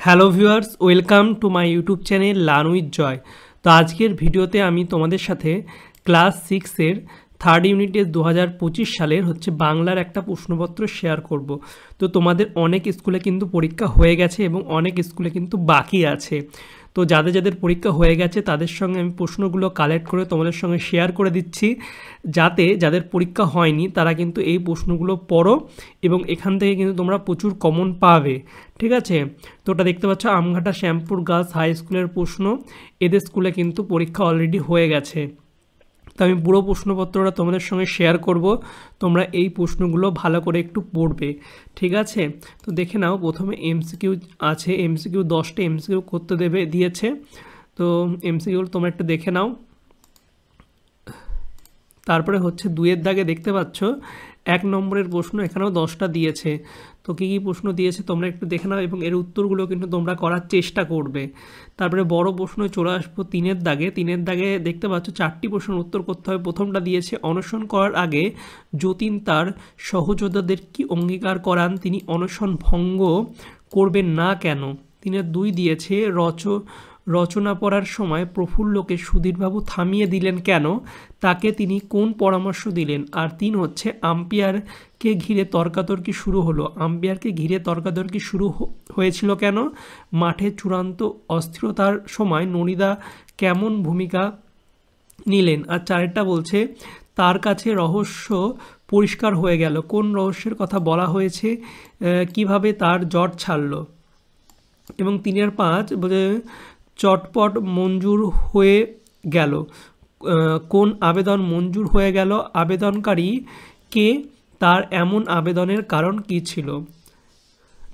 Hello viewers, welcome to my YouTube channel learn with Joy. তো আজকের ভিডিওতে আমি তোমাদের সাথে ক্লাস 6-এর থার্ড ইউনিটের 2025 সালের বাংলার একটা প্রশ্নপত্র শেয়ার করব। তো তোমাদের অনেক স্কুলে কিন্তু পরীক্ষা হয়ে গেছে এবং অনেক স্কুলে কিন্তু বাকি আছে। তো যাদের যাদের পরীক্ষা হয়ে গেছে তাদের সঙ্গে আমি প্রশ্নগুলো কালেক্ট করে তোমাদের সঙ্গে শেয়ার করে দিচ্ছি, যাতে যাদের পরীক্ষা হয়নি তারা কিন্তু এই প্রশ্নগুলো পড়ো এবং এখান থেকে কিন্তু তোমরা প্রচুর কমন পাবে। ঠিক আছে, তো ওটা দেখতে পাচ্ছ আমঘাটা শ্যামপুর গার্লস হাই স্কুলের প্রশ্ন। এদের স্কুলে কিন্তু পরীক্ষা অলরেডি হয়ে গেছে। তো আমি পুরো প্রশ্নপত্রটা তোমাদের সঙ্গে শেয়ার করব, তোমরা এই প্রশ্নগুলো ভালো করে একটু পড়বে। ঠিক আছে, তো দেখে নাও। প্রথমে এমসিকিউ আছে, এমসিকিউ 10টা এমসিকিউ করতে দিয়েছে। তো এমসিকিউ তোমরা একটু দেখে নাও। তারপরে 2-এর দাগে দেখতে পাচ্ছ 1 নম্বরের প্রশ্ন, এখানেও 10টা দিয়েছে। তো কী কী প্রশ্ন দিয়েছে তোমরা একটু দেখে নাও এবং এর উত্তরগুলো কিন্তু তোমরা করার চেষ্টা করবে। তারপরে বড় প্রশ্ন চলে আসবো 3-এর দাগে। 3-এর দাগে দেখতে পাচ্ছ 4টি প্রশ্নের উত্তর করতে হবে। প্রথমটা দিয়েছে, অনশন করার আগে যতীন তার সহযোদ্ধাদের কি অঙ্গীকার করান তিনি অনশন ভঙ্গ করবেন না কেন। 3-এর 2 দিয়েছে, রচনা পড়ার সময় প্রফুল্লকে সুধীরবাবু থামিয়ে দিলেন কেন, তাকে তিনি কোন পরামর্শ দিলেন। আর 3 আম্পায়ারকে ঘিরে তর্কাতর্কি শুরু হলো। আম্পায়ারকে ঘিরে তর্কাতর্কি শুরু হয়েছিল কেন, মাঠে চূড়ান্ত অস্থিরতার সময় ননিদা কেমন ভূমিকা নিলেন। আর 4টা বলছে, তার কাছে রহস্য পরিষ্কার হয়ে গেল, কোন রহস্যের কথা বলা হয়েছে, কিভাবে তার জ্বর ছাড়ল। এবং 3-এর 5 বলে, চটপট মঞ্জুর হয়ে গেল, কোন আবেদন মঞ্জুর হয়ে গেল, আবেদনকারী কে, তার এমন আবেদনের কারণ কী ছিল।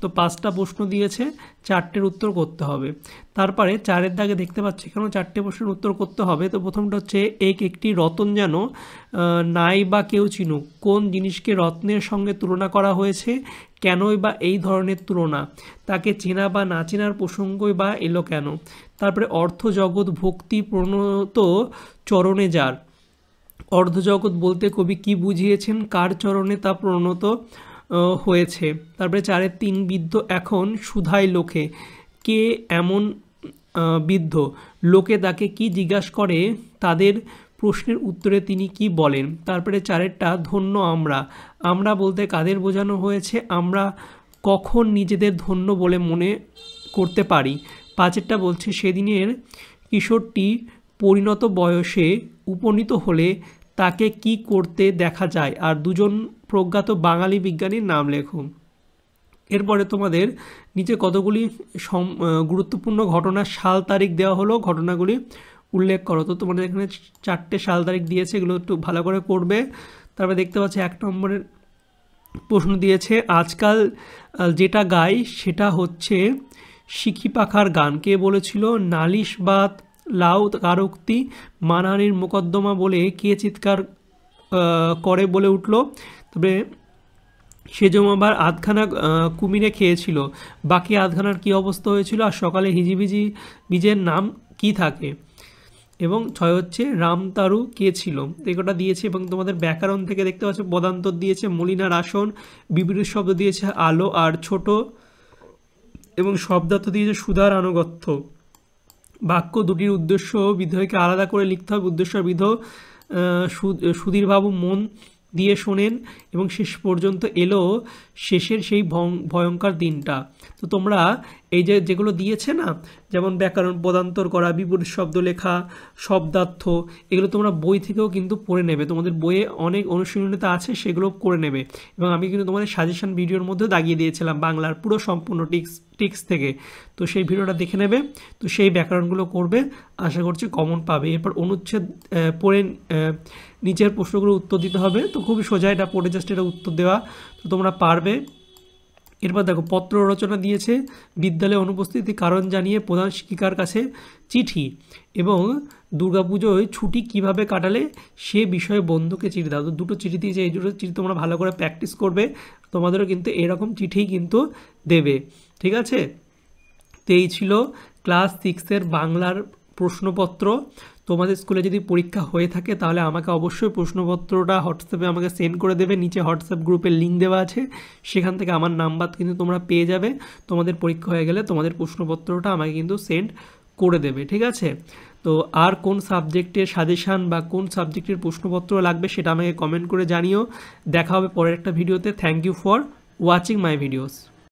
তো 5টা প্রশ্ন দিয়েছে, 4টের উত্তর করতে হবে। তারপরে 4-এর দাগে দেখতে পাচ্ছি এখানেও 4টে প্রশ্নের উত্তর করতে হবে। তো প্রথমটা হচ্ছে, একটি রতন যেন নাই বা কেউ চিনুক, কোন জিনিসকে রত্নের সঙ্গে তুলনা করা হয়েছে, কেনই বা এই ধরনের তুলনা, তাকে চেনা বা না চেনার প্রসঙ্গই বা এলো কেন। তারপরে অর্থজগৎ ভক্তি প্রণত চরণে যার, অর্ধজগৎ বলতে কবি কি বুঝিয়েছেন, কার চরণে তা প্রণত হয়েছে। তারপরে 4-এর 3, বৃদ্ধ এখন সুধাই লোকে, কে এমন বৃদ্ধ, লোকে তাকে কি জিজ্ঞাসা করে, তাদের প্রশ্নের উত্তরে তিনি কি বলেন। তারপরে 4-এরটা, ধন্য আমরা বলতে কাদের বোঝানো হয়েছে, আমরা কখন নিজেদের ধন্য বলে মনে করতে পারি। 5-এরটা বলছে, সেদিনের কিশোরটি পরিণত বয়সে উপনীত হলে তাকে কি করতে দেখা যায়। আর 2জন প্রজ্ঞাত বাঙালি বিজ্ঞানীর নাম লেখো। এরপরে তোমাদের নিচে কতগুলি গুরুত্বপূর্ণ ঘটনার সাল তারিখ দেওয়া হলো, ঘটনাগুলি উল্লেখ করো। তো তোমাদের এখানে 4টে সাল তারিখ দিয়েছে, এগুলো একটু ভালো করে করবে। তারপরে দেখতে পাচ্ছি 1 নম্বরের প্রশ্ন দিয়েছে, আজকাল যেটা গাই সেটা হচ্ছে শিখি পাখার গান, কে বলেছিল, নালিশবাদ লাউ কারোক্তি মানহানির মোকদ্দমা বলে কে চিৎকার করে বলে উঠল। তবে সেজমাবার আধখানা কুমিরে খেয়েছিল, বাকি আধখানার কি অবস্থা হয়েছিল। আর সকালে হিজিবিজি বীজের নাম কি থাকে। এবং 6 হচ্ছে, রামতারু কে ছিল। এগুলোটা দিয়েছে। এবং তোমাদের ব্যাকরণ থেকে দেখতে পাচ্ছ পদান্তর দিয়েছে, মলিনার আসন, বিপরীত শব্দ দিয়েছে আলো আর ছোট, এবং শব্দার্থ দিয়েছে সুধার আনুগত্য। বাক্য দুটির উদ্দেশ্য বিধেয়কে আলাদা করে লিখতে হবে, উদ্দেশ্য বিধ সুধীরবাবু মন দিয়ে শোনেন এবং শেষ পর্যন্ত এলো শেষের সেই ভয়ঙ্কর দিনটা। তো তোমরা এই যেগুলো দিয়েছে না, যেমন ব্যাকরণ, পদান্তর করা, বিপরীত শব্দ লেখা, শব্দার্থ, এগুলো তোমরা বই থেকেও কিন্তু পড়ে নেবে। তোমাদের বইয়ে অনেক অনুশীলনীতে আছে, সেগুলো করে নেবে। এবং আমি কিন্তু তোমাদের সাজেশন ভিডিওর মধ্যে দাগিয়ে দিয়েছিলাম বাংলার পুরো সম্পূর্ণ টিক্স থেকে, তো সেই ভিডিওটা দেখে নেবে। তো সেই ব্যাকরণগুলো করবে, আশা করছি কমন পাবে। এরপর অনুচ্ছেদ পড়ে নিচের প্রশ্নগুলো উত্তর দিতে হবে। তো খুবই সোজা, এটা পড়ে জাস্ট এটা উত্তর দেওয়া, তো তোমরা পারবে। এরপর দেখো, পত্র রচনা দিয়েছে, বিদ্যালয়ে অনুপস্থিতি কারণ জানিয়ে প্রধান শিক্ষিকার কাছে চিঠি, এবং দুর্গাপুজোয় ছুটি কিভাবে কাটালে সে বিষয়ে বন্ধুকে চিঠি দাও। তো 2টো চিঠি দিয়েছে, এই 2টো চিঠি তোমরা ভালো করে প্র্যাকটিস করবে, তোমাদেরও কিন্তু এরকম চিঠিই কিন্তু দেবে। ঠিক আছে, তো এই ছিল ক্লাস 6-এর বাংলার প্রশ্নপত্র। তোমাদের স্কুলে যদি পরীক্ষা হয়ে থাকে তাহলে আমাকে অবশ্যই প্রশ্নপত্রটা হোয়াটসঅ্যাপে আমাকে সেন্ড করে দেবে। নিচে হোয়াটসঅ্যাপ গ্রুপের লিঙ্ক দেওয়া আছে, সেখান থেকে আমার নাম্বার কিন্তু তোমরা পেয়ে যাবে। তোমাদের পরীক্ষা হয়ে গেলে তোমাদের প্রশ্নপত্রটা আমাকে কিন্তু সেন্ড করে দেবে, ঠিক আছে? তো আর কোন সাবজেক্টের সাজেশান বা কোন সাবজেক্টের প্রশ্নপত্র লাগবে সেটা আমাকে কমেন্ট করে জানিও। দেখা হবে পরের একটা ভিডিওতে। Thank you for watching my videos.